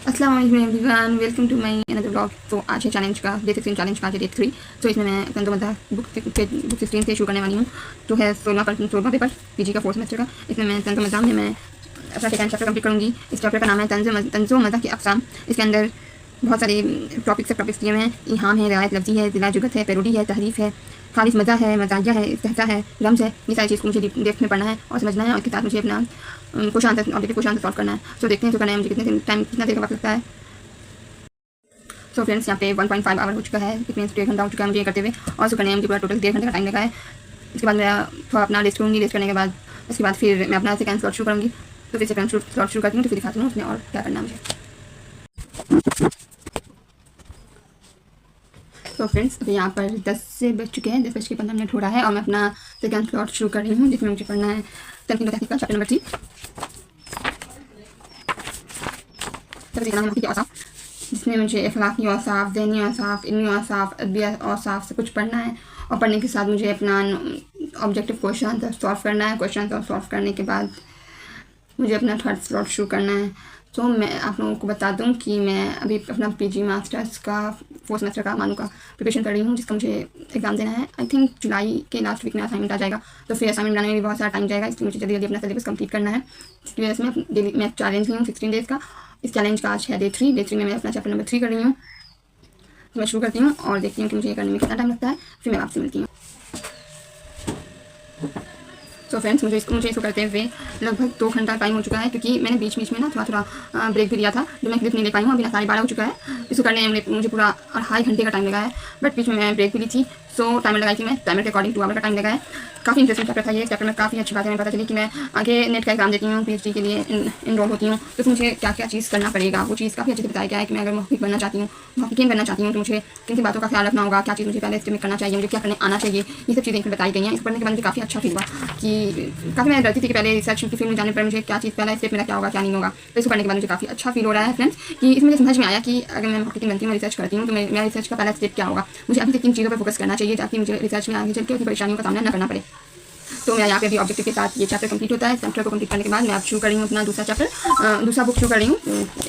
अस्सलाम वालेकुम everyone, welcome to my another blog. तो आज है चैलेंज का डे 16 चैलेंज का आज है डे 3। तो इसमें मैं कंजो मदा बुक 16 से शुरू करने वाली हूँ। तो है 16 पेपर पीजी का 4th सेमेस्टर का। इसमें मैं कंजो मदा में मैं अपना सेकेंड चैप्टर कंप्लीट करूँगी। इस चैप्टर का नाम है तंजो मदा की अक़साम। इसके अंदर बहुत सारे टॉपिक्स दिए हुए हैं। इहाम है, रिवायत लफ्ज़ी है, ज़िला जुगत है, पैरोडी है, तहरीफ है, खालिस मज़ा है, मजाजिया है, इस्तिहज़ा है, रम्ज़ है। ये सारी चीज़ को मुझे डेप्थ में पढ़ना है और समझना है और इसके साथ मुझे अपना ऑब्जेक्टिव क्वेश्चन सॉल्व करना है। सो देखते हैं तो करना है मुझे कितना देर का वक्त लगता है। सो फ्रेंड्स, यहाँ पे 1.5 आवर हो चुका है, इतने 1.5 घंटा हो चुका है मुझे करते हुए। और सो करने में मुझे पूरा टोटल 1.5 घंटे का टाइम लगा है। इसके बाद मैं थोड़ा अपना रेस्ट करूँगी। रेस्ट करने के बाद उसके बाद फिर मैं अपना सेकंड स्लॉट शुरू करूँगी। तो फिर सेकंड स्लॉट शुरू करती हूँ, तो फिर दिखाती हूँ उसमें और क्या करना है मुझे। तो फ्रेंड्स, अभी यहाँ पर 10 से बज चुके हैं, 10 बज के 15 मिनट हो रहा है और मैं अपना सेकंड स्लॉट शुरू कर रही हूँ, जिसमें मुझे पढ़ना है तनकीद व तहक़ीक़ का चैप्टर नंबर 3। जिसमें मुझे अखलाक़ी औसाफ़, ज़हनी औसाफ़, इल्मी औसाफ़, अदबी औसाफ़ से कुछ पढ़ना है। और पढ़ने के साथ मुझे अपना ऑब्जेक्टिव क्वेश्चन सॉल्व करना है। क्वेश्चन सॉल्व करने के बाद मुझे अपना थर्ड स्लॉट शुरू करना है। तो मैं आप लोगों को बता दूं कि मैं अभी अपना पीजी मास्टर्स का 4th सेमेस्टर का मानू का प्रिपरेशन कर रही हूँ, जिसका मुझे एग्ज़ाम देना है। आई थिंक जुलाई के लास्ट वीक में असाइनमेंट आ जाएगा, तो फिर असाइनमेंट बनाने में भी बहुत सारा टाइम जाएगा। इसलिए मुझे जल्दी जल्दी अपना सिलेबस कंप्लीट करना है। इसकी वजह से मैं डेली मैं चैलेंज ली हूँ 16 डेज़ का। इस चैलेंज का आज है डे 3। डे 3 में मैं अपना चैप्टर नंबर 3 कर रही हूँ। तो मैं शुरू करती हूँ और देखती हूँ कि मुझे ये करने में कितना टाइम लगता है, फिर मैं आपसे मिलती हूँ। तो फ्रेंड्स, मुझे इसको करते हुए लगभग 2 घंटा टाइम हो चुका है, क्योंकि मैंने बीच में ना थोड़ा ब्रेक भी लिया था, जो मैं क्लिप नहीं ले पाई हूँ। अभी 12:30 हो चुका है। इसको करने में मुझे पूरा 2.5 घंटे का टाइम लगा है, बट बीच में मैं ब्रेक भी ली थी। सो टाइमर लगाई थी मैं, टाइमर के अकॉर्डिंग 2 आवर का टाइम लगा है। काफ़ी इंटरेस्टिंग चैप्टर था ये। चैप्टर में काफ़ी अच्छी बात है, मुझे पता चली कि मैं आगे नेट का एग्जाम देती हूँ, PhD के लिए इनरोल होती हूँ, तो मुझे क्या क्या चीज़ करना पड़ेगा, वो चीज़ काफ़ी अच्छे से बताया गया है। कि मैं अगर मुहक़्क़िक़ बनना चाहती हूँ, मुहक़्क़िक़ीन बनना चाहती हूँ, तो मुझे किन किन बातों का ख्याल रखना होगा, क्या चीज़ मुझे पहले स्टेप में करना चाहिए, मुझे क्या करने आना चाहिए, ये सब चीज़ें इसमें बताई गई हैं। इस पढ़ने के बाद मुझे काफ़ी अच्छा फील हुआ कि काफ़ी मैं डरती थी कि पहले रिसर्च की फील्ड में जाने पर मुझे क्या चीज़ पहला स्टेप मेरा क्या होगा, क्या नहीं होगा। तो इसको पढ़ने के बाद मुझे काफ़ी अच्छा फील हो रहा है फ्रेंड्स, कि इसमें मुझे समझ में आया कि अगर मैं मार्केटिंग बनती हूँ, रिसर्च करती हूँ, तो मेरा रिसर्च का पहला स्टेप क्या होगा। मुझे अभी किन चीज़ों पर फोकस करना चाहिए, ताकि मुझे रिसर्च में आगे चल के उतनी परेशानियों का सामना न करना पड़े। तो मैं यहाँ पे अभी ऑब्जेक्टिव के साथ ये चैप्टर कंप्लीट होता है। चैप्टर को कंप्लीट करने के बाद मैं अब शुरू कर रही हूँ अपना दूसरा चैप्टर, दूसरा बुक शुरू कर रही हूँ।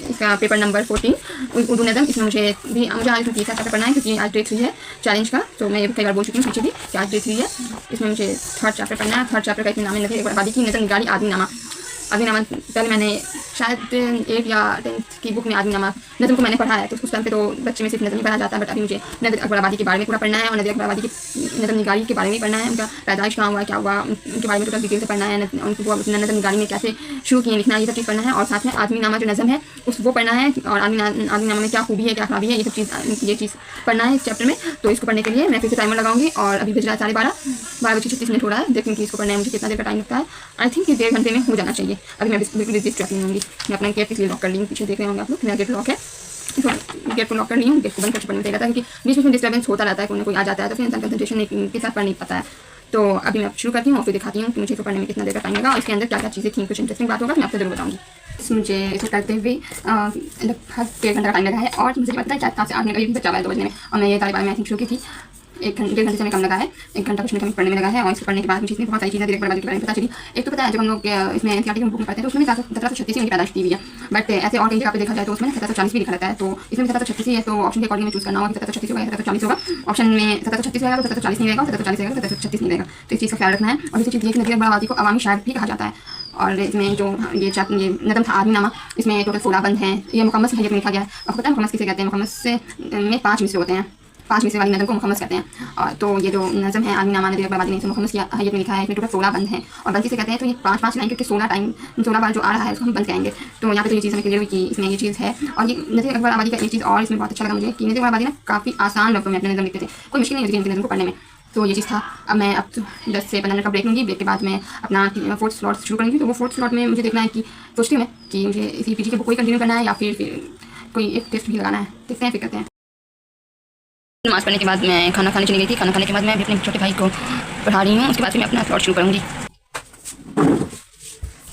इसका पेपर नंबर 14 उर्दू नज़म। इसमें मुझे आज तीसरा चैप्टर पढ़ना है, क्योंकि आज डे 3 है चैलेंज का। तो मैं ये कई बार बोल चुकी हूँ पीछे भी कि आज डे 3 है। इसमें मुझे थर्ड चैप्टर पढ़ना है। थर्ड चैप्टर का इसमें नाम है नज़ीर आबादी की नज़र निगारी आदमीनामा। पहले मैंने शायद 8 या 10th की बुक में आदमीनामा नज़म को मैंने पढ़ा है, तो उस टाइम पे तो बच्चे में सिर्फ नज़म ही पढ़ा जाता है। बट अभी मुझे नज़ीर अकबर आबादी के बारे में पूरा पढ़ना है, और नज़ीर अकबर आबादी की नज़म निगारी के बारे में पढ़ना है। उनका पैदाइश कहाँ हुआ, क्या हुआ, उनके बारे में टोटल डिटेल से पढ़ना है। उनको नज़म निगारी में कैसे शुरू किए लिखना, ये सब चीज़ पढ़ना है। और साथ में आदमीनामा जो नज़म है वो पढ़ना है, और आदमीनामा में क्या खूबी है, क्या खराबी है, ये चीज़ पढ़ना है इस चैप्टर में। तो इसको पढ़ने के लिए मैं फिर से टाइमर लगाऊंगी, और अभी बज रहा है 12:36 हो रहा है। देखूँ कि इसको पढ़ने में मुझे कितना देर का टाइम लगता है। आई थिंक ये 1.5 घंटे में हो जाना चाहिए। अभी मैं बिल्कुल डिस्ट्रैक्ट नहीं होंगी। मैं अपना गेट इसलिए लॉक कर ली हूँ, पीछे देख रहे होंगे आप लोग, मेरा गेट लॉक है। गेट को लॉक कर ली हूँ। गेट को बंद करके पढ़ने देगा, क्योंकि बीच में डिस्टर्बेंस होता रहता है, कोई ना कोई आ जाता है, तो फिर इंसान कंसंट्रेशन के साथ पढ़ नहीं पाता है। तो अभी मैं शुरू करती हूँ और फिर दिखाती हूँ कि मुझे इसको पढ़ने में कितना देर का टाइम लगा, और इसके अंदर क्या क्या चीज़ें थी, कुछ इंटरेस्टिंग बात होगा मैं आपको जरूर बताऊँगी। मुझे इसको करते हुए लगभग 1.5 घंटा का टाइम लगा है, और मुझे पता है 4 से 8 मिनट का बचा हुआ है 2 बजने में, और मैं ये तारीफ में शुरू की थी। 1-1.5 घंटे से कम लगा है, 1 घंटा कुछ नहीं पढ़ने में लगा है। और इसको पढ़ने के बाद मुझे इसमें बहुत सारी चीज़ें नज़ीर अकबर आबादी के बारे में पता चली। एक तो पता है, जब हम लोग इसमें एनसीईआरटी की बुक में पढ़ते हैं, तो उसमें 1736 में उनकी पैदाइश दी हुई है। बट ऐसे और कई जगह पे देखा जाए तो उसमें 1740 भी लिखा रहता है। तो इसमें 1736 ही है, तो ऑप्शन के अकॉर्डिंग में चूज़ करना होगा कि 1736 होगा या 1740 होगा। ऑप्शन में 1736 रहेगा तो 1740 नहीं रहेगा, 1740 रहेगा तो 1736 नहीं रहेगा। तो इस चीज़ का ख्याल रखना है। और दूसरी चीज़ ये कि नज़ीर अकबर आबादी को अवामी शायर भी कहा जाता है। और इसमें जो ये नज़म था आदमीनामा, इसमें टोटल 16 बंद हैं। ये मुकम्मस हैयत में लिखा गया है। आपको पता है मुकम्मस किसे कहते हैं? मुकम्मस में 5 मिसरे होते हैं, 5 मिसरे वाली नज़म को मुकम्मस कहते हैं। और तो ये जो नज़म है आदमीनामा नज़ीर अकबर आबादी ने इसे मुकम्मस की हैयत में लिखा है। इसमें टोटल 16 बंद हैं, और बंद किसे कहते हैं? तो ये 5-5 लाइन, क्योंकि 16 बार जो आ रहा है उसको हम बंद कहेंगे। तो यहाँ पे तो ये चीज़ हमें क्लियर हुई कि इसमें ये चीज़ है। और ये नज़ीर अकबर आबादी का एक चीज़ और इसमें बहुत अच्छा लगा मुझे, कि नज़ीर अकबर आबादी ना काफ़ी आसान लफ्ज़ों में अपने नज़म लिखते थे, कोई मुश्किल नहीं होती थी नज़म को पढ़ने में। तो ये चीज़ था। अब मैं 10 से 15 मिनट का ब्रेक लूँगी। ब्रेक के बाद मैं अपना 4th स्लॉट शुरू करूँगी। तो वो 4th स्लॉट में मुझे देखना है कि सोचती हूँ मैं कि मुझे इसी पीजी के बुक को ही कंटिन्यू करना है, या फिर कोई एक टेस्ट भी लगाना है। देखते हैं, फिर करते हैं। नमाज़ पढ़ने के बाद मैं खाना खाने चली गई थी। खाना खाने के बाद मैं भी अपने छोटे भाई को पढ़ा रही हूँ। उसके बाद फिर मैं अपना स्लॉट शुरू करूँगी।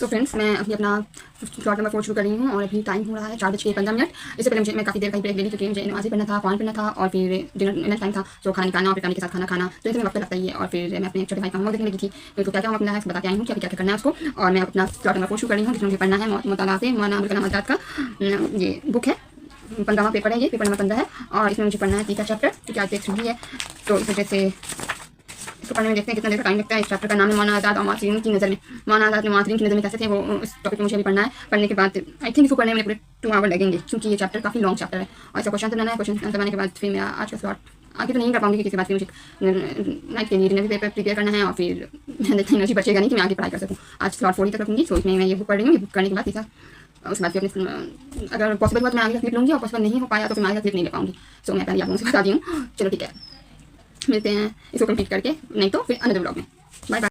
तो फ्रेंड्स, मैं अभी अपना स्लॉट नंबर 4 शुरू कर रही हूँ और अभी टाइम हो रहा है 4:15। इससे पहले मैं काफ़ी देर का ब्रेक ले ली क्योंकि मुझे नमाज़ पढ़ना था, कुरान पढ़ना था और फिर डिनर टाइम था, तो खाना निकालना और फिर फैमिली के साथ खाना खाना, तो इसमें वक्त लगता ही है। और फिर मैं अपने छोटे भाई का होमवर्क देखने लगी थी, तो क्या क्या होमवर्क मिला है बता के आई हूँ, क्या क्या करना है उसको। और मैं अपना स्लॉट नंबर 4 शुरू कर रही हूँ जिसमें मुझे पढ़ना है मुताला से मौलाना अबुल कलाम आज़ाद का ये बुक है। 15वां पेपर है, ये पेपर नंबर 15 है और इसमें मुझे पढ़ना है 30 चैप्टर, क्योंकि आज देख रही है तो इस वजह से इसको पढ़ने में देखते हैं कितना देर का टाइम लगता है। इस चैप्टर का नाम है मौलाना आज़ाद और मासरीन की नज़र में। मौलाना आज़ाद के मासरीन की नज़र में कैसे थे वो, इस टॉपिक में मुझे अभी पढ़ना है। पढ़ने के बाद आई थिंक इसको पढ़ने में पूरे 2 आवर लगेंगे क्योंकि ये चैप्टर काफ़ी लॉन्ग चैप्टर है और इसका क्वेश्चन बनाना है। क्वेश्चन आंसर बनाने के बाद फिर मेरा आज का स्लॉट आगे तो नहीं कर पाऊंगी, किसी बात की मुझे नाइट के लिए डिनर पेपर प्रिपेयर करना है और फिर एनर्जी बचेगा नहीं कि मैं आगे पढ़ाई कर सकूँ। आज स्लॉट 4 तक रखूँगी, तो इसमें मैं ये बुक पढ़ रही हूँ। ये बुक करने के बाद तीसरा उसके बाद फिर अपने अगर पॉसिबल हुआ तो मैं आगे का क्लिप लूँगी और पॉसिबल नहीं हो पाया तो फिर मैं आगे का क्लिप नहीं ले पाऊँगी। सो मैं पहले आप लोगों से बता दी हूँ। चलो ठीक है, मिलते हैं इसको कंप्लीट करके, नहीं तो फिर अनदर ब्लॉग में। Bye bye.